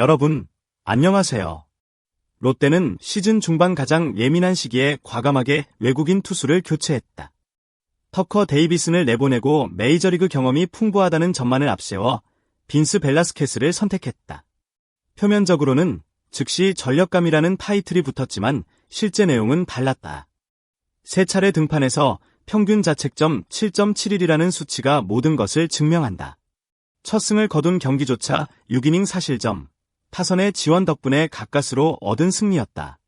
여러분, 안녕하세요. 롯데는 시즌 중반 가장 예민한 시기에 과감하게 외국인 투수를 교체했다. 터커 데이비슨을 내보내고 메이저리그 경험이 풍부하다는 점만을 앞세워 빈스 벨라스케스를 선택했다. 표면적으로는 즉시 전력감이라는 타이틀이 붙었지만 실제 내용은 달랐다. 세 차례 등판에서 평균 자책점 7.71이라는 수치가 모든 것을 증명한다. 첫 승을 거둔 경기조차 6이닝 사실점, 타선의 지원 덕분에 가까스로 얻은 승리였다.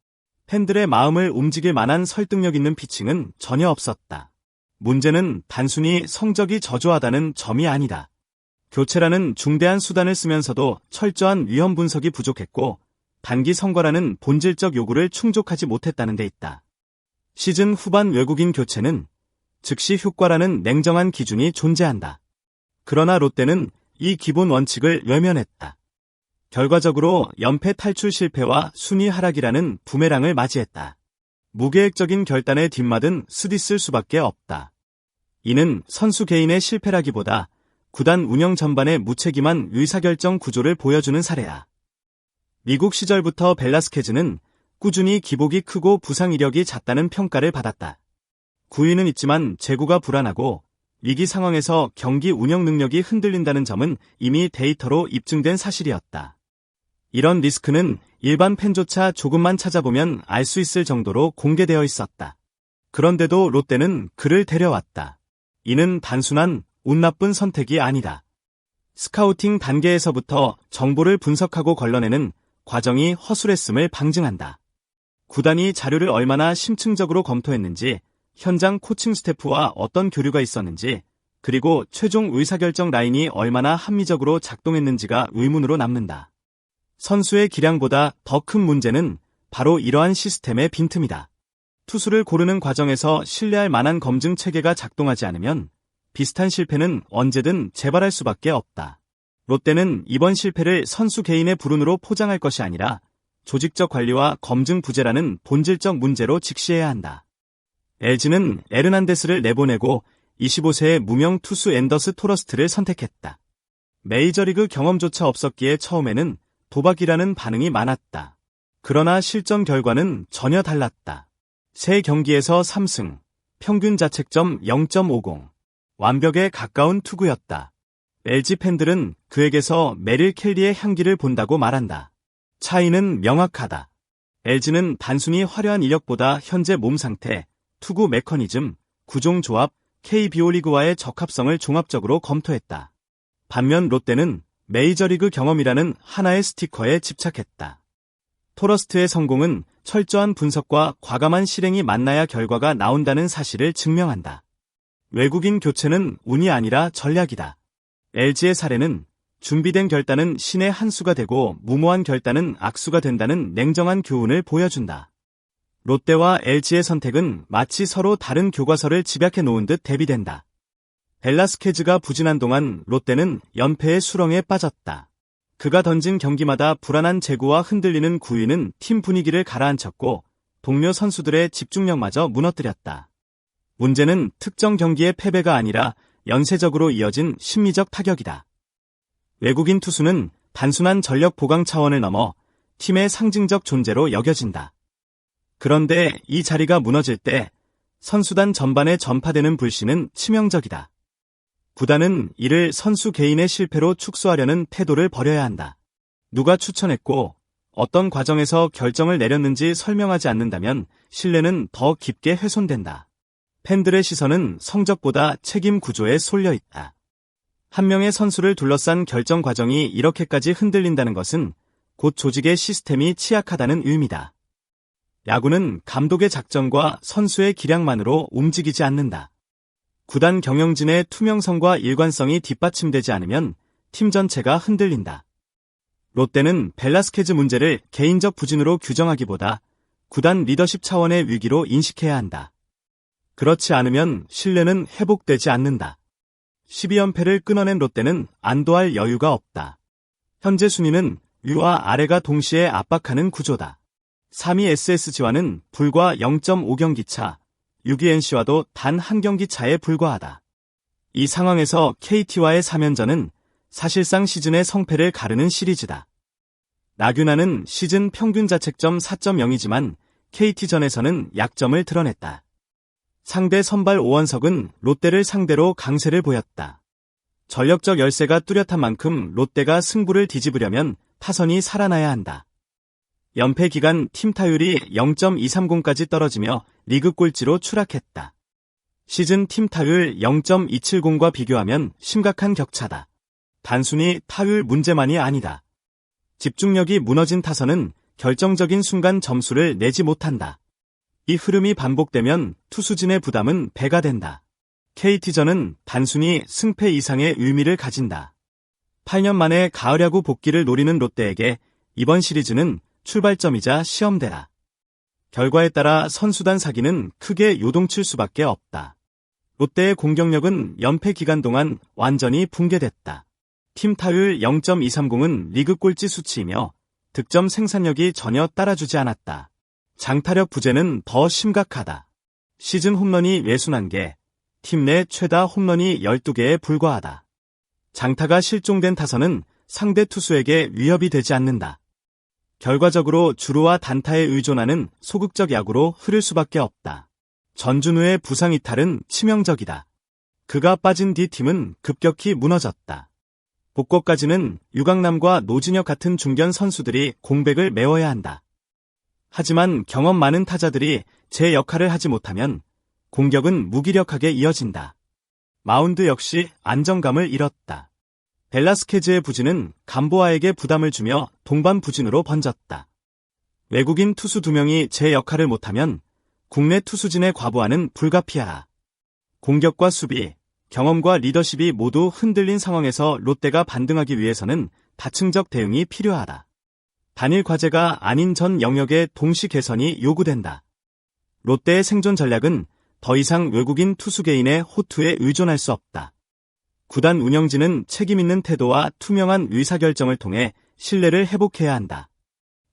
팬들의 마음을 움직일 만한 설득력 있는 피칭은 전혀 없었다. 문제는 단순히 성적이 저조하다는 점이 아니다. 교체라는 중대한 수단을 쓰면서도 철저한 위험 분석이 부족했고 단기 성과라는 본질적 요구를 충족하지 못했다는 데 있다. 시즌 후반 외국인 교체는 즉시 효과라는 냉정한 기준이 존재한다. 그러나 롯데는 이 기본 원칙을 외면했다. 결과적으로 연패 탈출 실패와 순위 하락이라는 부메랑을 맞이했다. 무계획적인 결단에 뒷맛은 쓰디쓸 수밖에 없다. 이는 선수 개인의 실패라기보다 구단 운영 전반의 무책임한 의사결정 구조를 보여주는 사례야. 미국 시절부터 벨라스케즈는 꾸준히 기복이 크고 부상 이력이 잦다는 평가를 받았다. 구위는 있지만 제구가 불안하고 위기 상황에서 경기 운영 능력이 흔들린다는 점은 이미 데이터로 입증된 사실이었다. 이런 리스크는 일반 팬조차 조금만 찾아보면 알 수 있을 정도로 공개되어 있었다. 그런데도 롯데는 그를 데려왔다. 이는 단순한 운 나쁜 선택이 아니다. 스카우팅 단계에서부터 정보를 분석하고 걸러내는 과정이 허술했음을 방증한다. 구단이 자료를 얼마나 심층적으로 검토했는지, 현장 코칭 스태프와 어떤 교류가 있었는지, 그리고 최종 의사결정 라인이 얼마나 합리적으로 작동했는지가 의문으로 남는다. 선수의 기량보다 더 큰 문제는 바로 이러한 시스템의 빈틈이다. 투수를 고르는 과정에서 신뢰할 만한 검증 체계가 작동하지 않으면 비슷한 실패는 언제든 재발할 수밖에 없다. 롯데는 이번 실패를 선수 개인의 불운으로 포장할 것이 아니라 조직적 관리와 검증 부재라는 본질적 문제로 직시해야 한다. LG는 에르난데스를 내보내고 25세의 무명 투수 앤더스 토러스트를 선택했다. 메이저리그 경험조차 없었기에 처음에는 도박이라는 반응이 많았다. 그러나 실전 결과는 전혀 달랐다. 3경기에서 3승, 평균 자책점 0.50, 완벽에 가까운 투구였다. LG 팬들은 그에게서 메릴 켈리의 향기를 본다고 말한다. 차이는 명확하다. LG는 단순히 화려한 이력보다 현재 몸 상태, 투구 메커니즘, 구종 조합, KBO 리그와의 적합성을 종합적으로 검토했다. 반면 롯데는 메이저리그 경험이라는 하나의 스티커에 집착했다. 토러스트의 성공은 철저한 분석과 과감한 실행이 만나야 결과가 나온다는 사실을 증명한다. 외국인 교체는 운이 아니라 전략이다. LG의 사례는 준비된 결단은 신의 한 수가 되고 무모한 결단은 악수가 된다는 냉정한 교훈을 보여준다. 롯데와 LG의 선택은 마치 서로 다른 교과서를 집약해 놓은 듯 대비된다. 벨라스케즈가 부진한 동안 롯데는 연패의 수렁에 빠졌다. 그가 던진 경기마다 불안한 제구와 흔들리는 구위는 팀 분위기를 가라앉혔고 동료 선수들의 집중력마저 무너뜨렸다. 문제는 특정 경기의 패배가 아니라 연쇄적으로 이어진 심리적 타격이다. 외국인 투수는 단순한 전력 보강 차원을 넘어 팀의 상징적 존재로 여겨진다. 그런데 이 자리가 무너질 때 선수단 전반에 전파되는 불신은 치명적이다. 구단은 이를 선수 개인의 실패로 축소하려는 태도를 버려야 한다. 누가 추천했고 어떤 과정에서 결정을 내렸는지 설명하지 않는다면 신뢰는 더 깊게 훼손된다. 팬들의 시선은 성적보다 책임 구조에 쏠려 있다. 한 명의 선수를 둘러싼 결정 과정이 이렇게까지 흔들린다는 것은 곧 조직의 시스템이 취약하다는 의미다. 야구는 감독의 작전과 선수의 기량만으로 움직이지 않는다. 구단 경영진의 투명성과 일관성이 뒷받침되지 않으면 팀 전체가 흔들린다. 롯데는 벨라스케즈 문제를 개인적 부진으로 규정하기보다 구단 리더십 차원의 위기로 인식해야 한다. 그렇지 않으면 신뢰는 회복되지 않는다. 12연패를 끊어낸 롯데는 안도할 여유가 없다. 현재 순위는 위와 아래가 동시에 압박하는 구조다. 3위 SSG와는 불과 0.5경기 차, 6위 NC와도 단 한 경기 차에 불과하다. 이 상황에서 KT와의 3연전은 사실상 시즌의 성패를 가르는 시리즈다. 나균아는 시즌 평균 자책점 4.0이지만 KT전에서는 약점을 드러냈다. 상대 선발 오원석은 롯데를 상대로 강세를 보였다. 전력적 열세가 뚜렷한 만큼 롯데가 승부를 뒤집으려면 타선이 살아나야 한다. 연패 기간 팀 타율이 0.230까지 떨어지며 리그 꼴찌로 추락했다. 시즌 팀 타율 0.270과 비교하면 심각한 격차다. 단순히 타율 문제만이 아니다. 집중력이 무너진 타선은 결정적인 순간 점수를 내지 못한다. 이 흐름이 반복되면 투수진의 부담은 배가 된다. KT전은 단순히 승패 이상의 의미를 가진다. 8년 만에 가을 야구 복귀를 노리는 롯데에게 이번 시리즈는 출발점이자 시험대다. 결과에 따라 선수단 사기는 크게 요동칠 수밖에 없다. 롯데의 공격력은 연패 기간 동안 완전히 붕괴됐다. 팀 타율 0.230은 리그 꼴찌 수치이며 득점 생산력이 전혀 따라주지 않았다. 장타력 부재는 더 심각하다. 시즌 홈런이 61개, 팀 내 최다 홈런이 12개에 불과하다. 장타가 실종된 타선은 상대 투수에게 위협이 되지 않는다. 결과적으로 주루와 단타에 의존하는 소극적 야구로 흐를 수밖에 없다. 전준우의 부상 이탈은 치명적이다. 그가 빠진 뒤 팀은 급격히 무너졌다. 복권까지는 유강남과 노진혁 같은 중견 선수들이 공백을 메워야 한다. 하지만 경험 많은 타자들이 제 역할을 하지 못하면 공격은 무기력하게 이어진다. 마운드 역시 안정감을 잃었다. 벨라스케즈의 부진은 감보아에게 부담을 주며 동반 부진으로 번졌다. 외국인 투수 2명이 제 역할을 못하면 국내 투수진의 과부하는 불가피하다. 공격과 수비, 경험과 리더십이 모두 흔들린 상황에서 롯데가 반등하기 위해서는 다층적 대응이 필요하다. 단일 과제가 아닌 전 영역의 동시 개선이 요구된다. 롯데의 생존 전략은 더 이상 외국인 투수 개인의 호투에 의존할 수 없다. 구단 운영진은 책임있는 태도와 투명한 의사결정을 통해 신뢰를 회복해야 한다.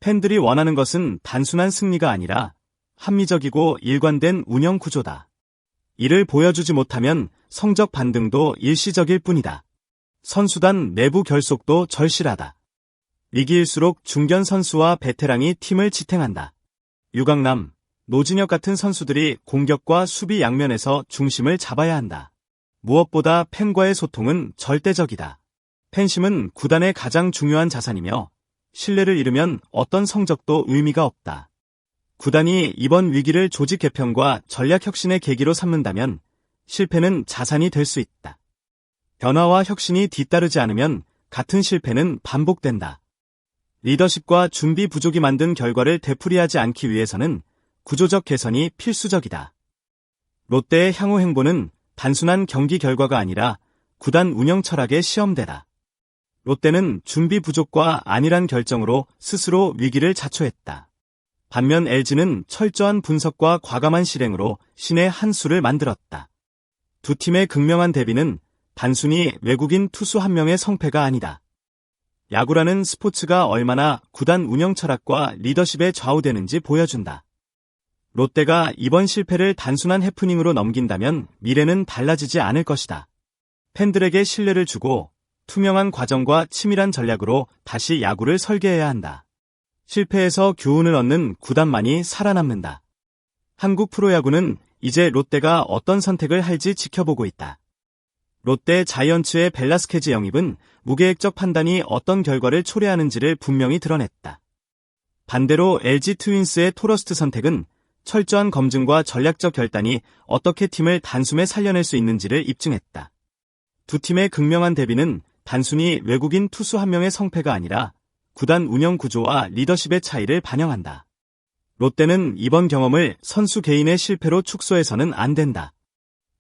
팬들이 원하는 것은 단순한 승리가 아니라 합리적이고 일관된 운영 구조다. 이를 보여주지 못하면 성적 반등도 일시적일 뿐이다. 선수단 내부 결속도 절실하다. 위기일수록 중견 선수와 베테랑이 팀을 지탱한다. 유강남, 노진혁 같은 선수들이 공격과 수비 양면에서 중심을 잡아야 한다. 무엇보다 팬과의 소통은 절대적이다. 팬심은 구단의 가장 중요한 자산이며 신뢰를 잃으면 어떤 성적도 의미가 없다. 구단이 이번 위기를 조직 개편과 전략 혁신의 계기로 삼는다면 실패는 자산이 될 수 있다. 변화와 혁신이 뒤따르지 않으면 같은 실패는 반복된다. 리더십과 준비 부족이 만든 결과를 되풀이하지 않기 위해서는 구조적 개선이 필수적이다. 롯데의 향후 행보는 단순한 경기 결과가 아니라 구단 운영 철학의 시험대다. 롯데는 준비 부족과 안일한 결정으로 스스로 위기를 자초했다. 반면 LG는 철저한 분석과 과감한 실행으로 신의 한 수를 만들었다. 두 팀의 극명한 대비는 단순히 외국인 투수 한 명의 성패가 아니다. 야구라는 스포츠가 얼마나 구단 운영 철학과 리더십에 좌우되는지 보여준다. 롯데가 이번 실패를 단순한 해프닝으로 넘긴다면 미래는 달라지지 않을 것이다. 팬들에게 신뢰를 주고 투명한 과정과 치밀한 전략으로 다시 야구를 설계해야 한다. 실패에서 교훈을 얻는 구단만이 살아남는다. 한국 프로야구는 이제 롯데가 어떤 선택을 할지 지켜보고 있다. 롯데 자이언츠의 벨라스케즈 영입은 무계획적 판단이 어떤 결과를 초래하는지를 분명히 드러냈다. 반대로 LG 트윈스의 토러스트 선택은 철저한 검증과 전략적 결단이 어떻게 팀을 단숨에 살려낼 수 있는지를 입증했다. 두 팀의 극명한 대비는 단순히 외국인 투수 한 명의 성패가 아니라 구단 운영 구조와 리더십의 차이를 반영한다. 롯데는 이번 경험을 선수 개인의 실패로 축소해서는 안 된다.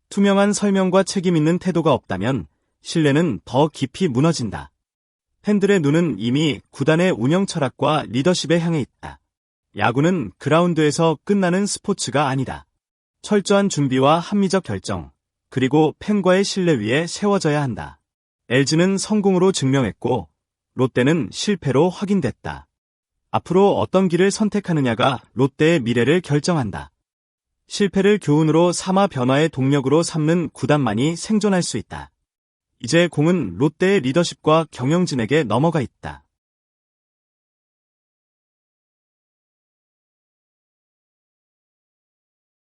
투명한 설명과 책임 있는 태도가 없다면 신뢰는 더 깊이 무너진다. 팬들의 눈은 이미 구단의 운영 철학과 리더십에 향해 있다. 야구는 그라운드에서 끝나는 스포츠가 아니다. 철저한 준비와 합리적 결정, 그리고 팬과의 신뢰 위에 세워져야 한다. LG는 성공으로 증명했고 롯데는 실패로 확인됐다. 앞으로 어떤 길을 선택하느냐가 롯데의 미래를 결정한다. 실패를 교훈으로 삼아 변화의 동력으로 삼는 구단만이 생존할 수 있다. 이제 공은 롯데의 리더십과 경영진에게 넘어가 있다.